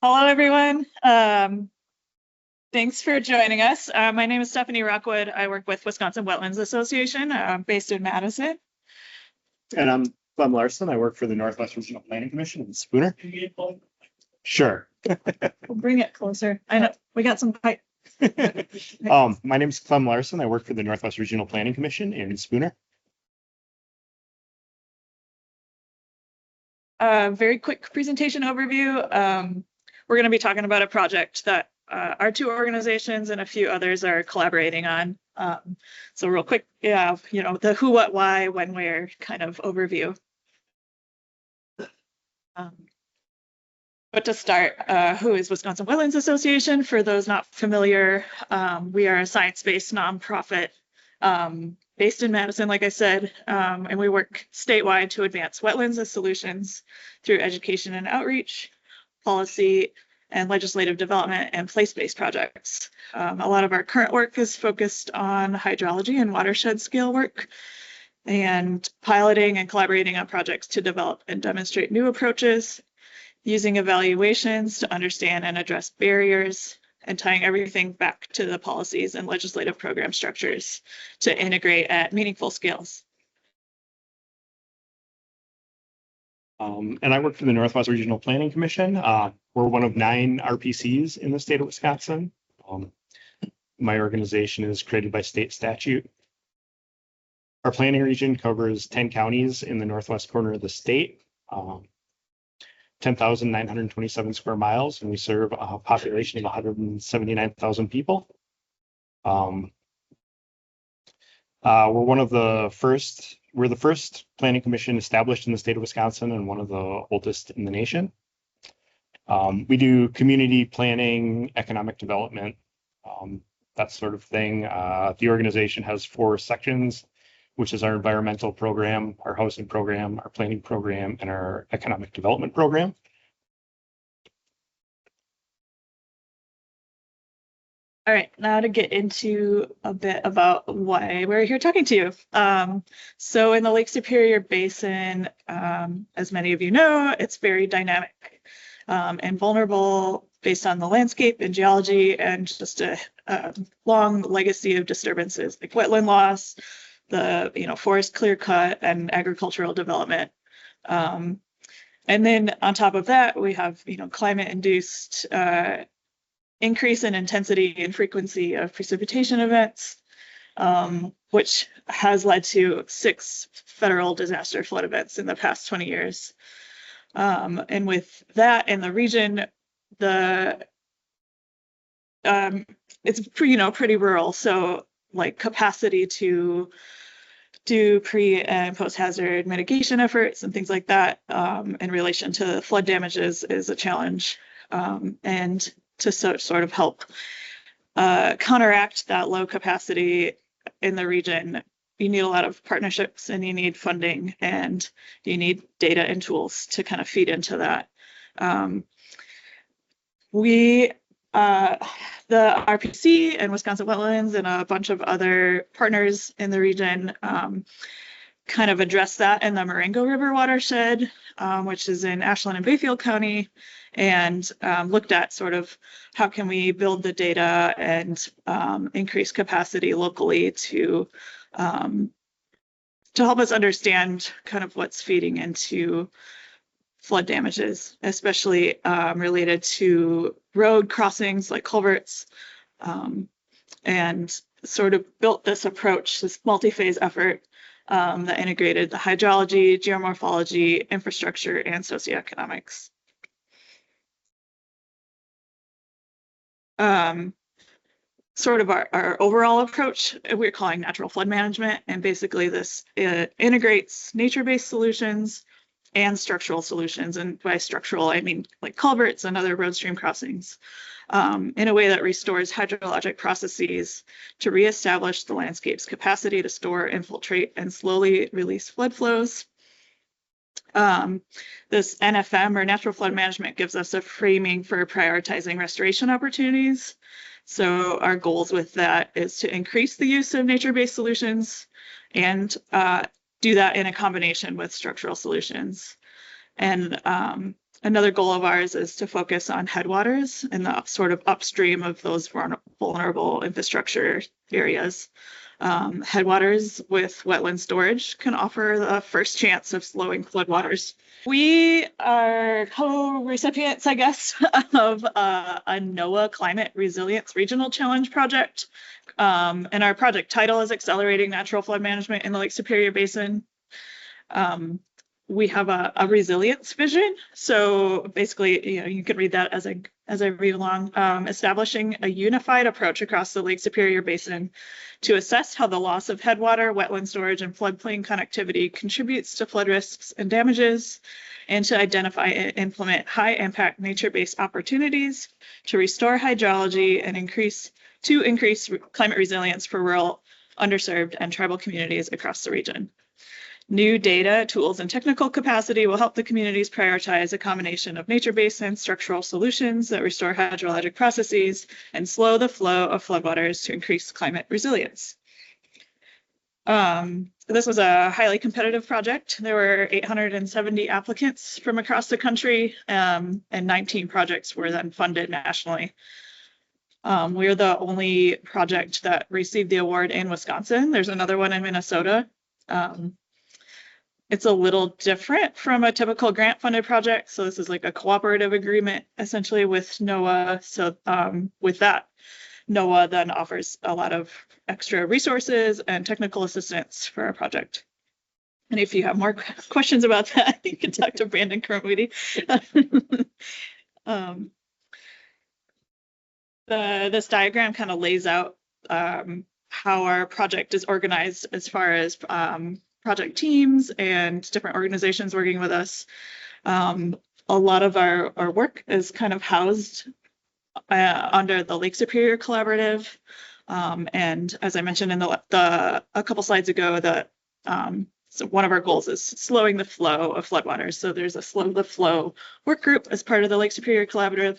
Hello, everyone. Thanks for joining us. My name is Stephanie Rockwood. I work with Wisconsin Wetlands Association, based in Madison. And I'm Clem Larson. I work for the Northwest Regional Planning Commission in Spooner. Sure. We'll bring it closer. I know we got some pipe. My name is Clem Larson. I work for the Northwest Regional Planning Commission in Spooner. Very quick presentation overview. We're going to be talking about a project that our two organizations and a few others are collaborating on. So real quick, the who, what, why, when, where kind of overview. But to start, who is Wisconsin Wetlands Association? For those not familiar, we are a science-based nonprofit based in Madison, like I said, and we work statewide to advance wetlands as solutions through education and outreach, policy, and legislative development and place-based projects. A lot of our current work is focused on hydrology and watershed scale work, and piloting and collaborating on projects to develop and demonstrate new approaches, using evaluations to understand and address barriers, and tying everything back to the policies and legislative program structures to integrate at meaningful scales. And I work for the Northwest Regional Planning Commission. We're one of 9 RPCs in the state of Wisconsin. My organization is created by state statute. Our planning region covers 10 counties in the northwest corner of the state, 10,927 square miles, and we serve a population of 179,000 people. We're the first planning commission established in the state of Wisconsin and one of the oldest in the nation. We do community planning, economic development, that sort of thing. The organization has 4 sections, which is our environmental program, our housing program, our planning program, and our economic development program. All right, now to get into a bit about why we're here talking to you. So in the Lake Superior Basin, as many of you know, it's very dynamic and vulnerable based on the landscape and geology and just a long legacy of disturbances like wetland loss, the forest clear cut, and agricultural development. And then on top of that, we have climate induced increase in intensity and frequency of precipitation events, which has led to 6 federal disaster flood events in the past 20 years. And with that in the region, it's pretty rural, so like capacity to do pre and post hazard mitigation efforts and things like that in relation to flood damages is a challenge. And to sort of help counteract that low capacity in the region, you need a lot of partnerships and you need funding and you need data and tools to kind of feed into that. The RPC and Wisconsin Wetlands and a bunch of other partners in the region kind of address that in the Marengo River watershed, which is in Ashland and Bayfield County, and looked at sort of how can we build the data and increase capacity locally to help us understand kind of what's feeding into flood damages, especially related to road crossings like culverts, and sort of built this approach, this multi-phase effort that integrated the hydrology, geomorphology, infrastructure, and socioeconomics. Sort of our overall approach, we're calling natural flood management, and basically this integrates nature-based solutions and structural solutions, and by structural I mean like culverts and other road stream crossings, in a way that restores hydrologic processes to reestablish the landscape's capacity to store, infiltrate, and slowly release flood flows. This NFM, or natural flood management, gives us a framing for prioritizing restoration opportunities. So our goals with that is to increase the use of nature-based solutions and do that in a combination with structural solutions. And Another goal of ours is to focus on headwaters and the sort of upstream of those vulnerable infrastructure areas. Headwaters with wetland storage can offer the first chance of slowing floodwaters. We are co-recipients, I guess, of a NOAA Climate Resilience Regional Challenge project. And our project title is Accelerating Natural Flood Management in the Lake Superior Basin. We have a resilience vision. So basically, you can read that as I read along, establishing a unified approach across the Lake Superior Basin to assess how the loss of headwater, wetland storage, and floodplain connectivity contributes to flood risks and damages, and to identify and implement high-impact nature-based opportunities to restore hydrology and increase climate resilience for rural, underserved, and tribal communities across the region. New data, tools, and technical capacity will help the communities prioritize a combination of nature-based and structural solutions that restore hydrologic processes and slow the flow of floodwaters to increase climate resilience. This was a highly competitive project. There were 870 applicants from across the country, and 19 projects were then funded nationally. We're the only project that received the award in Wisconsin. There's another one in Minnesota. It's a little different from a typical grant-funded project. So this is like a cooperative agreement, essentially, with NOAA. So with that, NOAA then offers a lot of extra resources and technical assistance for our project. And if you have more questions about that, you can talk to Brandon Crumweedy. This diagram kind of lays out how our project is organized as far as project teams and different organizations working with us. A lot of our work is kind of housed under the Lake Superior Collaborative. And as I mentioned in a couple slides ago, so one of our goals is slowing the flow of floodwaters. So there's a slow the flow work group as part of the Lake Superior Collaborative.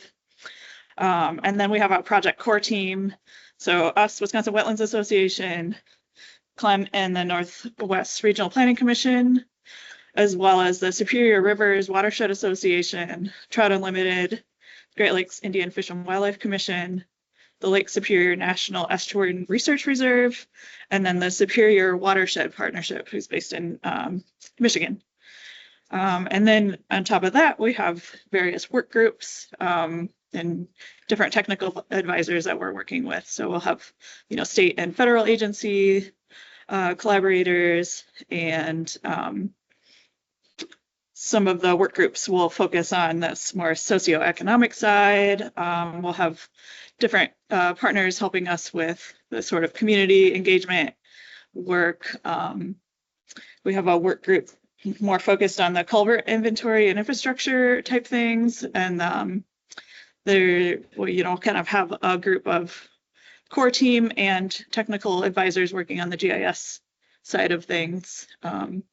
And then we have our project core team. So us, Wisconsin Wetlands Association, CLEM, and the Northwest Regional Planning Commission, as well as the Superior Rivers Watershed Association, Trout Unlimited, Great Lakes Indian Fish and Wildlife Commission, the Lake Superior National Estuarine Research Reserve, and then the Superior Watershed Partnership, who's based in Michigan. And then on top of that, we have various work groups and different technical advisors that we're working with. So we'll have, state and federal agency collaborators, and some of the work groups will focus on this more socioeconomic side. We'll have different partners helping us with the sort of community engagement work. We have a work group more focused on the culvert inventory and infrastructure type things, and kind of have a group of core team and technical advisors working on the GIS side of things, and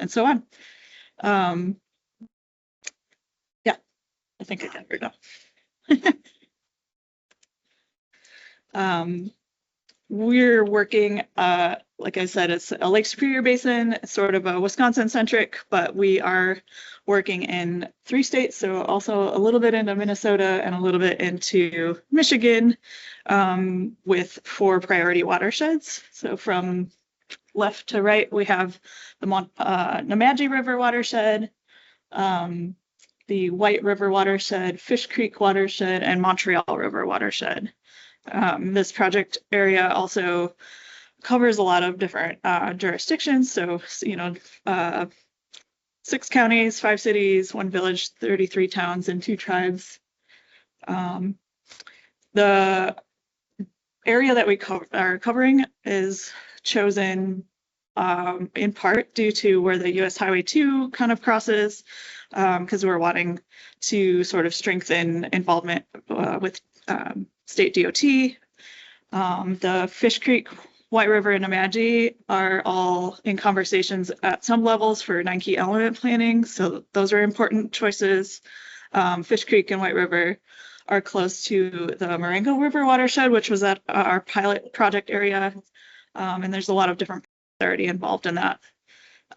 so on. Yeah, I think I covered it. We're working, like I said, it's a Lake Superior Basin, it's sort of a Wisconsin-centric, but we are working in 3 states, so also a little bit into Minnesota and a little bit into Michigan, with 4 priority watersheds. So from left to right, we have the Nemadji River watershed, the White River watershed, Fish Creek watershed, and Montreal River watershed. This project area also covers a lot of different jurisdictions. So, 6 counties, 5 cities, 1 village, 33 towns, and 2 tribes. The area that we are covering is chosen in part due to where the US Highway 2 kind of crosses, because we're wanting to sort of strengthen involvement with state DOT. The Fish Creek, White River, and Nemadji are all in conversations at some levels for 9 key element planning. So those are important choices. Fish Creek and White River are close to the Marengo River watershed, which was at our pilot project area. And there's a lot of different already involved in that.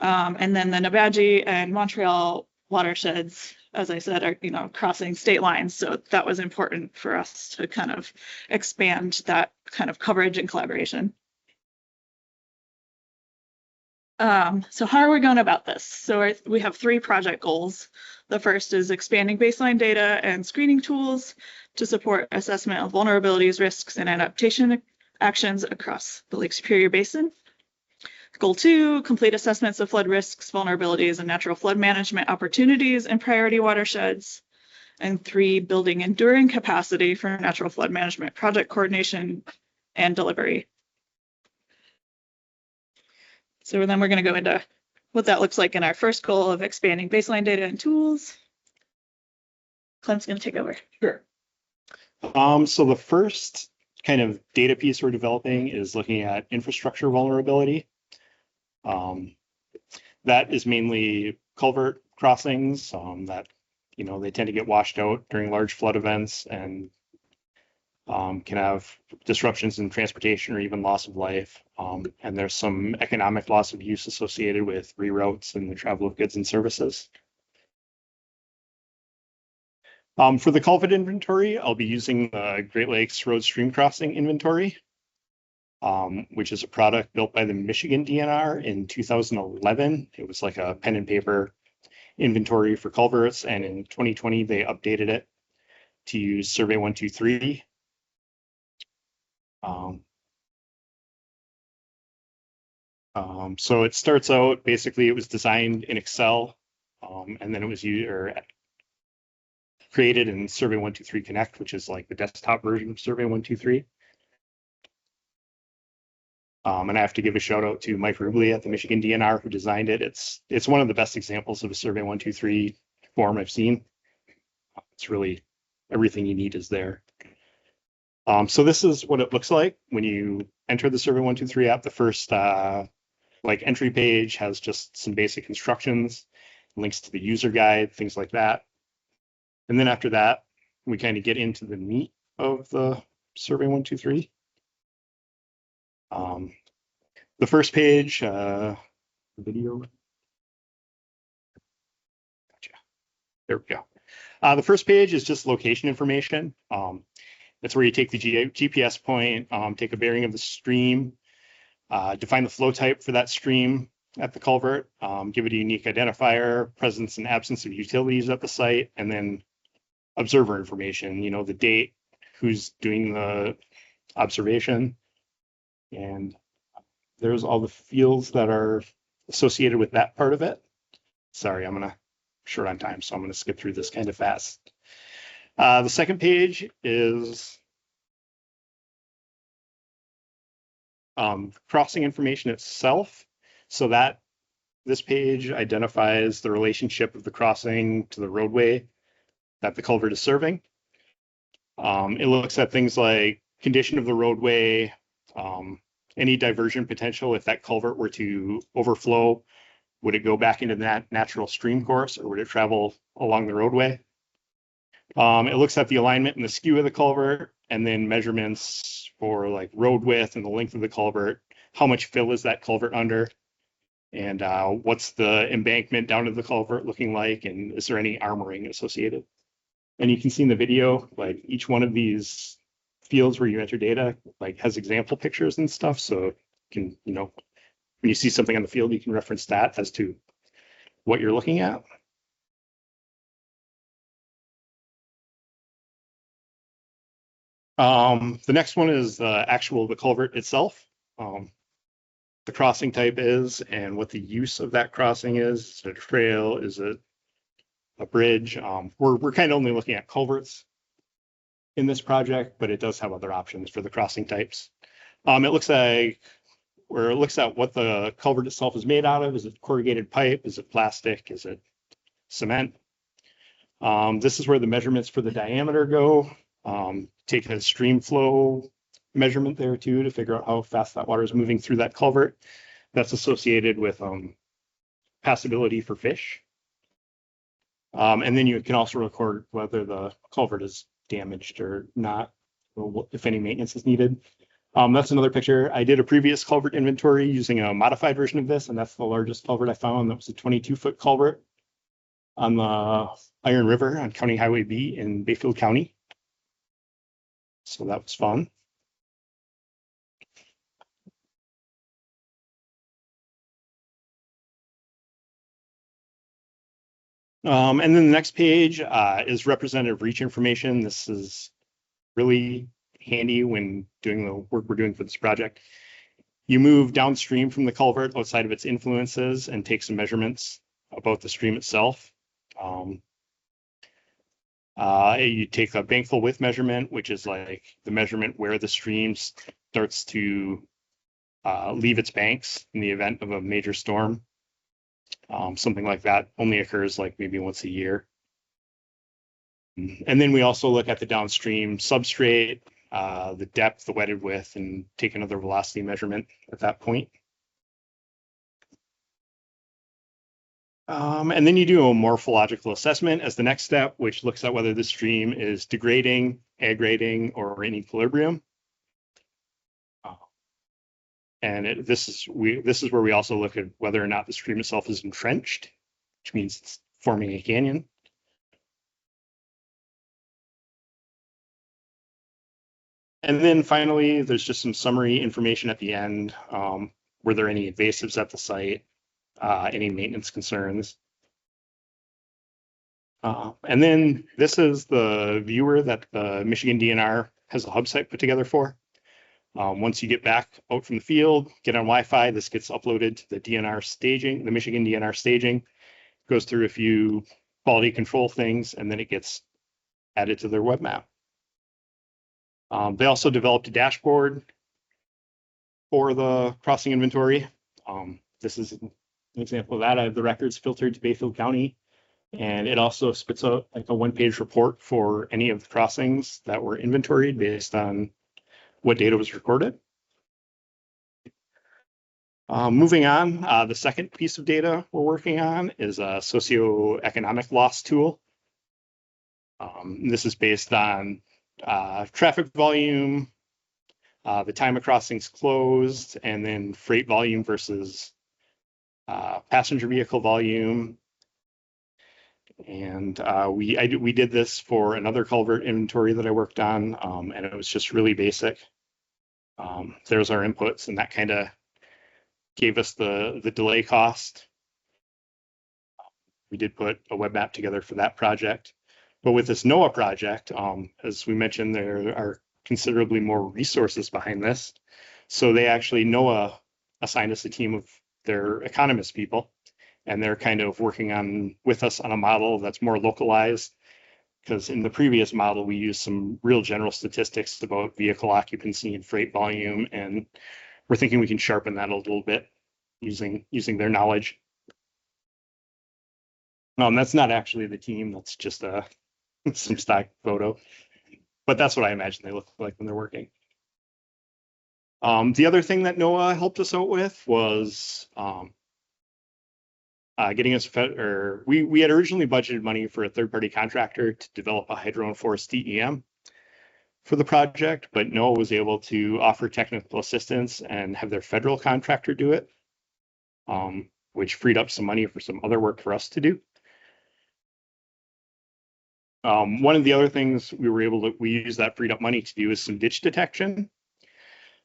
And then the Nemadji and Montreal watersheds as I said, are, crossing state lines. So that was important for us to kind of expand that kind of coverage and collaboration. So how are we going about this? So we have 3 project goals. The first is expanding baseline data and screening tools to support assessment of vulnerabilities, risks, and adaptation actions across the Lake Superior Basin. Goal 2, complete assessments of flood risks, vulnerabilities, and natural flood management opportunities in priority watersheds. And 3, building enduring capacity for natural flood management project coordination and delivery. So then we're going to go into what that looks like in our first goal of expanding baseline data and tools. Clem's going to take over. Sure. So the first kind of data piece we're developing is looking at infrastructure vulnerability. That is mainly culvert crossings that, they tend to get washed out during large flood events and can have disruptions in transportation or even loss of life. And there's some economic loss of use associated with reroutes and the travel of goods and services. For the culvert inventory, I'll be using the Great Lakes Road Stream Crossing Inventory, which is a product built by the Michigan DNR in 2011. It was like a pen and paper inventory for culverts, and in 2020 they updated it to use Survey 123. So it starts out, basically it was designed in Excel, and then it was created in Survey 123 Connect, which is like the desktop version of Survey 123. And I have to give a shout out to Mike Rubley at the Michigan DNR who designed it. It's one of the best examples of a Survey 123 form I've seen. It's really everything you need is there. So this is what it looks like when you enter the Survey 123 app. The first entry page has just some basic instructions, links to the user guide, things like that. And then after that, we kind of get into the meat of the Survey 123. The first page, video. Gotcha. There we go. The first page is just location information. That's where you take the GPS point, take a bearing of the stream, define the flow type for that stream at the culvert, give it a unique identifier, presence and absence of utilities at the site, and then observer information, the date, who's doing the observation, and there's all the fields that are associated with that part of it. Sorry, I'm short on time, so I'm going to skip through this kind of fast. The second page is crossing information itself. So that this page identifies the relationship of the crossing to the roadway that the culvert is serving. It looks at things like condition of the roadway, any diversion potential. If that culvert were to overflow, would it go back into that natural stream course or would it travel along the roadway? It looks at the alignment and the skew of the culvert, and then measurements for like road width and the length of the culvert. How much fill is that culvert under? And what's the embankment down to the culvert looking like? And is there any armoring associated? And you can see in the video, like each one of these fields where you enter data, like has example pictures and stuff. So you can, when you see something on the field, you can reference that as to what you're looking at. The next one is the culvert itself. The crossing type is and what the use of that crossing is. Is it a trail? Is it a bridge? We're kind of only looking at culverts in this project, but it does have other options for the crossing types. It looks at what the culvert itself is made out of. Is it corrugated pipe? Is it plastic? Is it cement? This is where the measurements for the diameter go. Take a stream flow measurement there too to figure out how fast that water is moving through that culvert. That's associated with passability for fish. And then you can also record whether the culvert is damaged or not, or if any maintenance is needed. That's another picture. I did a previous culvert inventory using a modified version of this, and that's the largest culvert I found. That was a 22-foot culvert. on the Iron River on County Highway B in Bayfield County. So that was fun. And then the next page is representative reach information. This is really handy when doing the work we're doing for this project. You move downstream from the culvert outside of its influences and take some measurements about the stream itself. You take a bankful width measurement, which is like the measurement where the stream starts to leave its banks in the event of a major storm. Something like that only occurs like maybe once a year. And then we also look at the downstream substrate, the depth, the wetted width, and take another velocity measurement at that point. And then you do a morphological assessment as the next step, which looks at whether the stream is degrading, aggrading, or in equilibrium. And this is where we also look at whether or not the stream itself is entrenched, which means it's forming a canyon. And then finally, there's just some summary information at the end. Were there any invasives at the site? Any maintenance concerns? And then this is the viewer that the Michigan DNR has a hub site put together for. Once you get back out from the field, get on Wi-Fi, this gets uploaded to the DNR staging, the Michigan DNR staging, goes through a few quality control things, and then it gets added to their web map. They also developed a dashboard for the crossing inventory. This is an example of that. I have the records filtered to Bayfield County, and it also spits out like a one-page report for any of the crossings that were inventoried based on what data was recorded. Moving on, the second piece of data we're working on is a socioeconomic loss tool. This is based on traffic volume, the time a crossing's closed, and then freight volume versus passenger vehicle volume. And we did this for another culvert inventory that I worked on, and it was just really basic. There's our inputs, and that kind of gave us the delay cost. We did put a web map together for that project. But with this NOAA project, as we mentioned, there are considerably more resources behind this. So they actually, NOAA assigned us a team of their economist people, and they're kind of working on with us on a model that's more localized, because in the previous model, we used some real general statistics about vehicle occupancy and freight volume, and we're thinking we can sharpen that a little bit using their knowledge. That's not actually the team, that's just some stock photo, but that's what I imagine they look like when they're working. The other thing that NOAA helped us out with was getting us we had originally budgeted money for a third-party contractor to develop a hydro and forest DEM for the project, but NOAA was able to offer technical assistance and have their federal contractor do it, which freed up some money for some other work for us to do. One of the other things we used that freed up money to do is some ditch detection.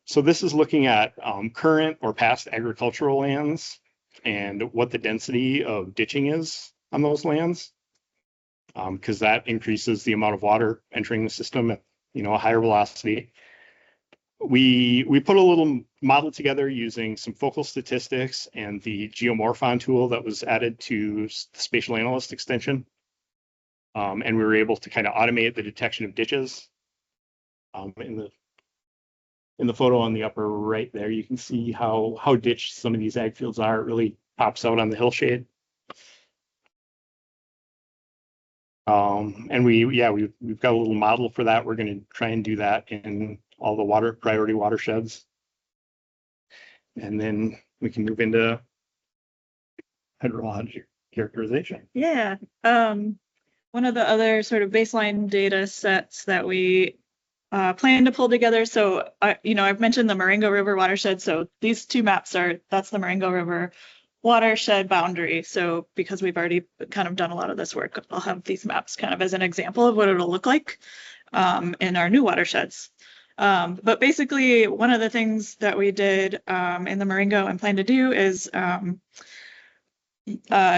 So this is looking at current or past agricultural lands and what the density of ditching is on those lands, because that increases the amount of water entering the system at a higher velocity. We put a little model together using some focal statistics and the geomorphon tool that was added to the spatial analyst extension. And we were able to kind of automate the detection of ditches. In the photo on the upper right there, you can see how ditched some of these ag fields are. It really pops out on the hillshade. And we've got a little model for that. We're going to try and do that in all the priority watersheds. And then we can move into hydrologic characterization. Yeah. One of the other sort of baseline data sets that we plan to pull together. So, I've mentioned the Marengo River watershed. So these two maps that's the Marengo River watershed boundary. So because we've already kind of done a lot of this work, I'll have these maps kind of as an example of what it'll look like in our new watersheds. But basically, one of the things that we did in the Marengo and plan to do is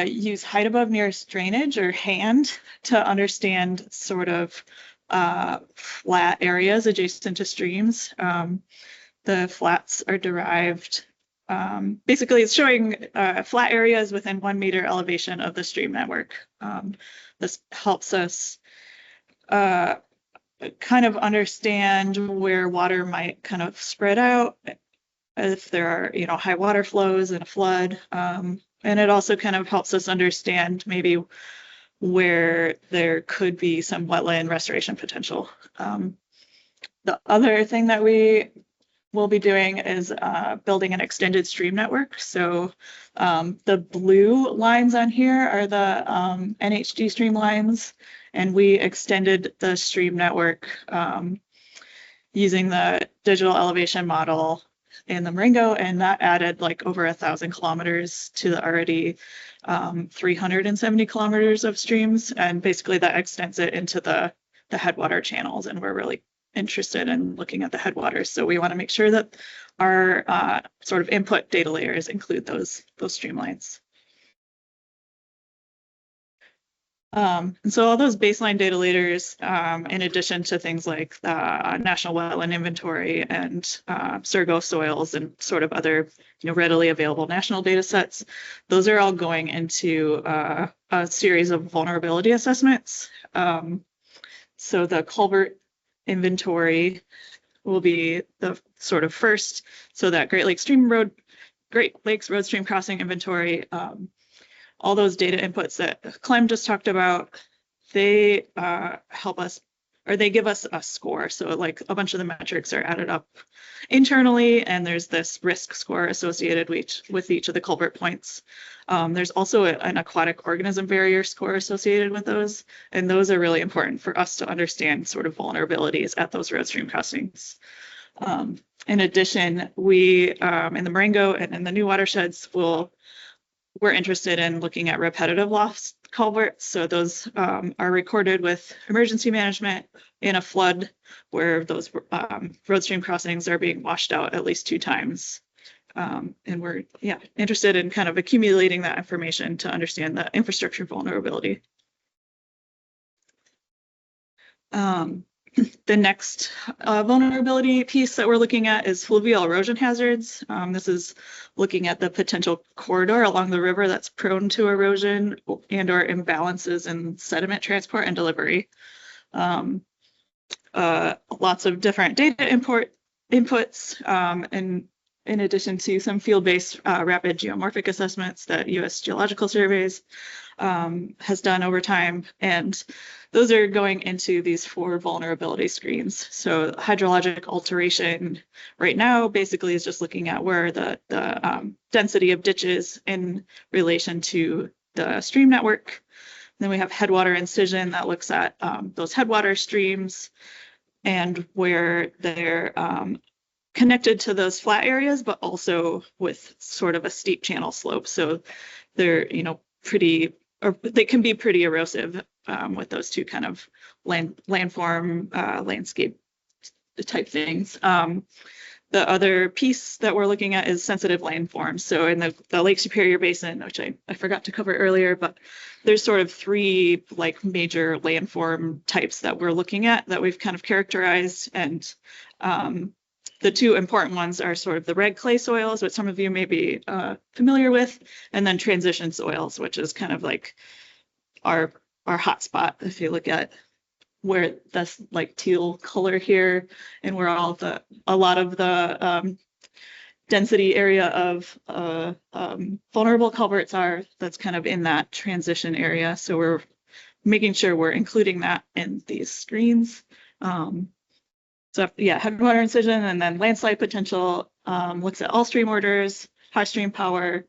use height above nearest drainage, or HAND, to understand sort of flat areas adjacent to streams. The flats are derived, basically it's showing flat areas within 1 meter elevation of the stream network. This helps us kind of understand where water might kind of spread out if there are, you know, high water flows and a flood. And it also kind of helps us understand maybe where there could be some wetland restoration potential. The other thing that we will be doing is building an extended stream network. So the blue lines on here are the NHG stream lines, and we extended the stream network using the digital elevation model in the Marengo, and that added like over 1,000 kilometers to the already 370 kilometers of streams, and basically that extends it into the headwater channels, and we're really interested in looking at the headwaters. So we want to make sure that our sort of input data layers include those streamlines. And so all those baseline data layers, in addition to things like National Wetland Inventory and Surgo soils and sort of other, you know, readily available national data sets, those are all going into a series of vulnerability assessments. So the culvert inventory will be the sort of first, so that Great Lakes Road Stream Crossing Inventory, all those data inputs that Clem just talked about, they help us, or they give us a score. So like a bunch of the metrics are added up internally, and there's this risk score associated with each of the culvert points. There's also an aquatic organism barrier score associated with those, and those are really important for us to understand sort of vulnerabilities at those road stream crossings. In addition, we in the Marengo and in the new watersheds we're interested in looking at repetitive loss culverts. So those are recorded with emergency management in a flood where those road stream crossings are being washed out at least 2 times. And we're interested in kind of accumulating that information to understand the infrastructure vulnerability. The next vulnerability piece that we're looking at is fluvial erosion hazards. This is looking at the potential corridor along the river that's prone to erosion and or imbalances in sediment transport and delivery. Lots of different data inputs, and in addition to some field-based rapid geomorphic assessments that U.S. Geological Surveys has done over time. And those are going into these 4 vulnerability screens. So hydrologic alteration right now basically is just looking at where the density of ditches in relation to the stream network. Then we have headwater incision that looks at those headwater streams and where they're connected to those flat areas, but also with sort of a steep channel slope. So they're, you know, they can be pretty erosive with those 2 kind of landform landscape type things. The other piece that we're looking at is sensitive landforms. So in the Lake Superior Basin, which I forgot to cover earlier, but there's sort of 3 like major landform types that we're looking at that we've kind of characterized. And the 2 important ones are sort of the red clay soils, which some of you may be familiar with, and then transition soils, which is kind of like our hot spot. If you look at where that's like teal color here, and where a lot of the density area of vulnerable culverts are, that's kind of in that transition area. So we're making sure we're including that in these screens. So yeah, headwater incision, and then landslide potential looks at all stream orders, high stream power,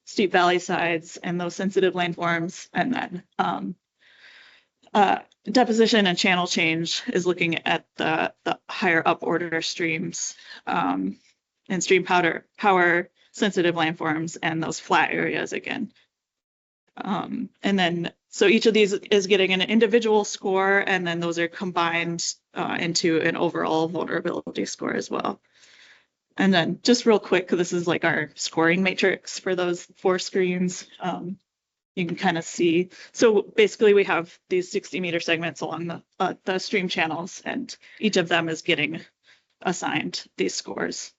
steep valley sides, and those sensitive landforms. And then deposition and channel change is looking at the higher up order streams, and stream power sensitive landforms and those flat areas again. And then, so each of these is getting an individual score, and then those are combined into an overall vulnerability score as well. And then just real quick, this is like our scoring matrix for those 4 screens. You can kind of see. So basically we have these 60-meter segments along the stream channels, and each of them is getting assigned these scores.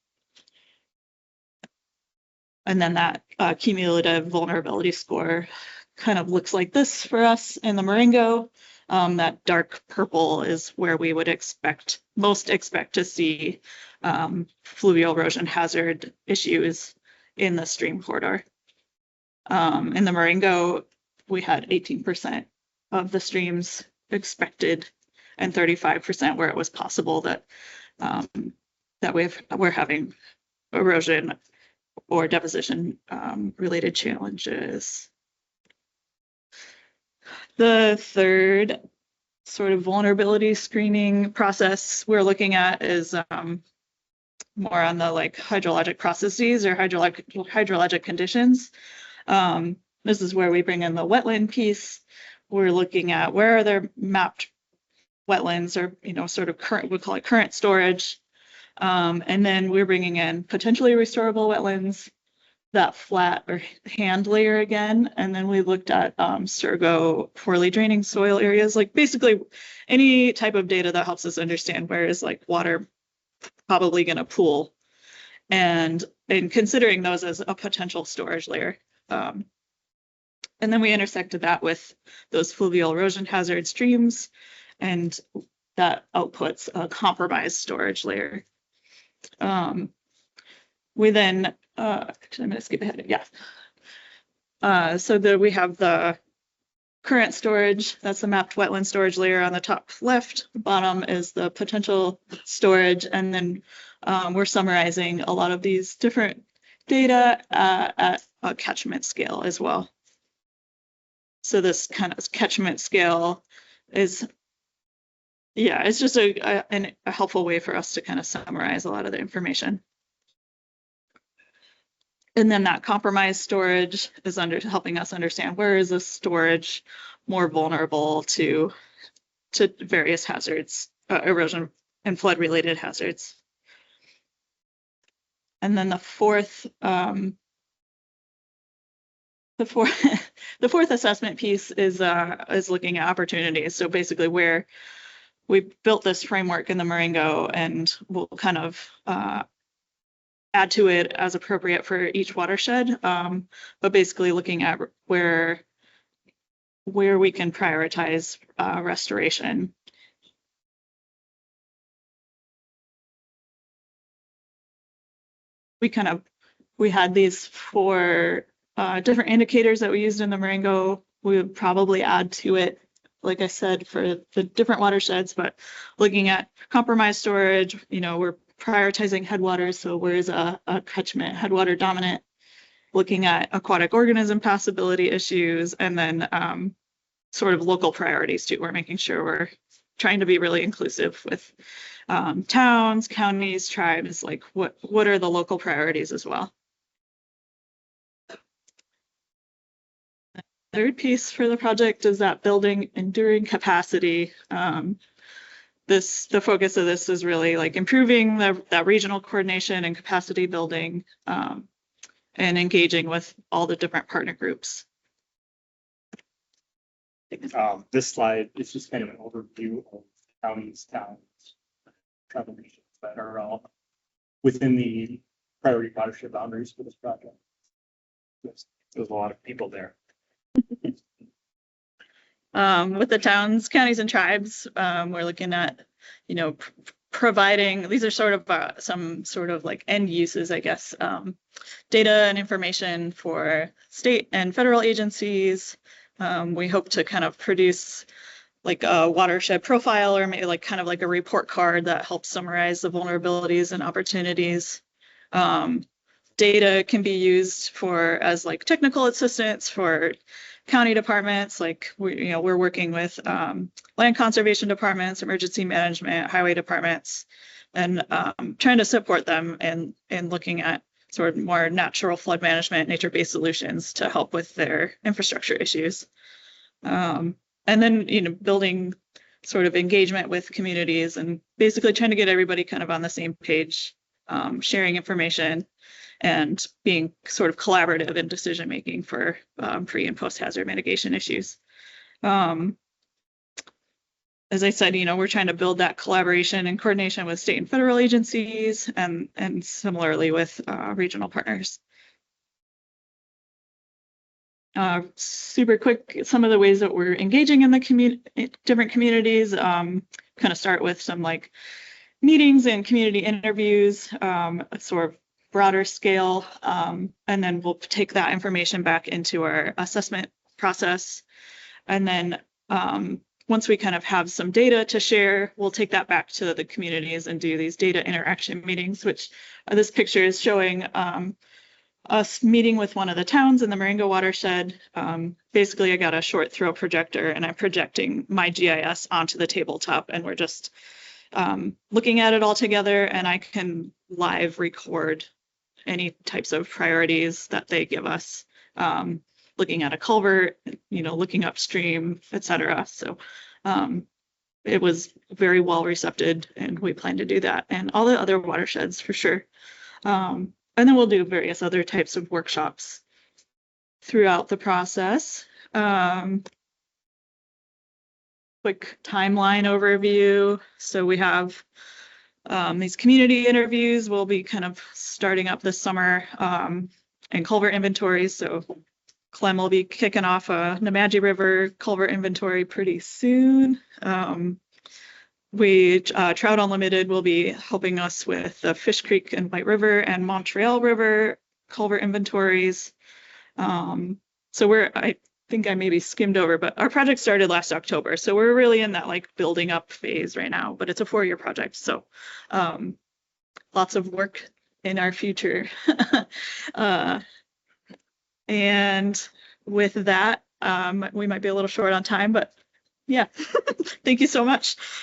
And then that cumulative vulnerability score kind of looks like this for us in the Marengo. That dark purple is where we would most expect to see fluvial erosion hazard issues in the stream corridor. In the Marengo, we had 18% of the streams expected and 35% where it was possible that we're having erosion or deposition related challenges. The third sort of vulnerability screening process we're looking at is more on the like hydrologic processes or hydrologic conditions. This is where we bring in the wetland piece. We're looking at where are there mapped wetlands, or sort of current, we call it current storage. And then we're bringing in potentially restorable wetlands, that flat or hand layer again. And then we looked at Sturgo poorly draining soil areas, like basically any type of data that helps us understand where is like water probably going to pool, and considering those as a potential storage layer. And then we intersected that with those fluvial erosion hazard streams, and that outputs a compromised storage layer. We then, actually I'm going to skip ahead, yeah. So we have the current storage, that's the mapped wetland storage layer on the top left. The bottom is the potential storage, and then we're summarizing a lot of these different data at a catchment scale as well. So this kind of catchment scale is, yeah, it's just a helpful way for us to kind of summarize a lot of the information. And then that compromised storage is helping us understand where is this storage more vulnerable to various hazards, erosion and flood related hazards. And then the fourth assessment piece is looking at opportunities. So basically where we built this framework in the Marengo, and we'll kind of add to it as appropriate for each watershed, but basically looking at where we can prioritize restoration. We had these 4 different indicators that we used in the Marengo. We would probably add to it, like I said, for the different watersheds, but looking at compromised storage, we're prioritizing headwaters. So where is a catchment headwater dominant? Looking at aquatic organism passability issues, and then sort of local priorities too. We're making sure we're trying to be really inclusive with towns, counties, tribes, like what are the local priorities as well. The third piece for the project is that building enduring capacity. The focus of this is really like improving that regional coordination and capacity building, and engaging with all the different partner groups. This slide is just kind of an overview of counties, towns, tribal nations that are all within the priority watershed boundaries for this project. There's a lot of people there. With the towns, counties, and tribes, we're looking at, providing, these are sort of some sort of like end uses, I guess, data and information for state and federal agencies. We hope to kind of produce like a watershed profile, or maybe like kind of like a report card that helps summarize the vulnerabilities and opportunities. Data can be used as like technical assistance for county departments, like we're working with land conservation departments, emergency management, highway departments, and trying to support them in looking at sort of more natural flood management, nature-based solutions to help with their infrastructure issues. And then, building sort of engagement with communities and basically trying to get everybody kind of on the same page, sharing information and being sort of collaborative in decision making for pre and post hazard mitigation issues. As I said, we're trying to build that collaboration and coordination with state and federal agencies and similarly with regional partners. Super quick, some of the ways that we're engaging in the different communities, kind of start with some like meetings and community interviews, sort of broader scale, and then we'll take that information back into our assessment process. And then once we kind of have some data to share, we'll take that back to the communities and do these data interaction meetings, which this picture is showing us meeting with one of the towns in the Marengo watershed. Basically, I got a short throw projector and I'm projecting my GIS onto the tabletop, and we're just looking at it all together, and I can live record any types of priorities that they give us, looking at a culvert, looking upstream, etc. So it was very well received, and we plan to do that, and all the other watersheds for sure. And then we'll do various other types of workshops throughout the process. Quick timeline overview. So we have these community interviews. We'll be kind of starting up this summer, and culvert inventories. So Clem will be kicking off a Nemadji River culvert inventory pretty soon. Trout Unlimited will be helping us with the Fish Creek and White River and Montreal River culvert inventories. So I think I maybe skimmed over, but our project started last October. So we're really in that like building up phase right now, but it's a 4-year project. So lots of work in our future. And with that, we might be a little short on time, but yeah, thank you so much.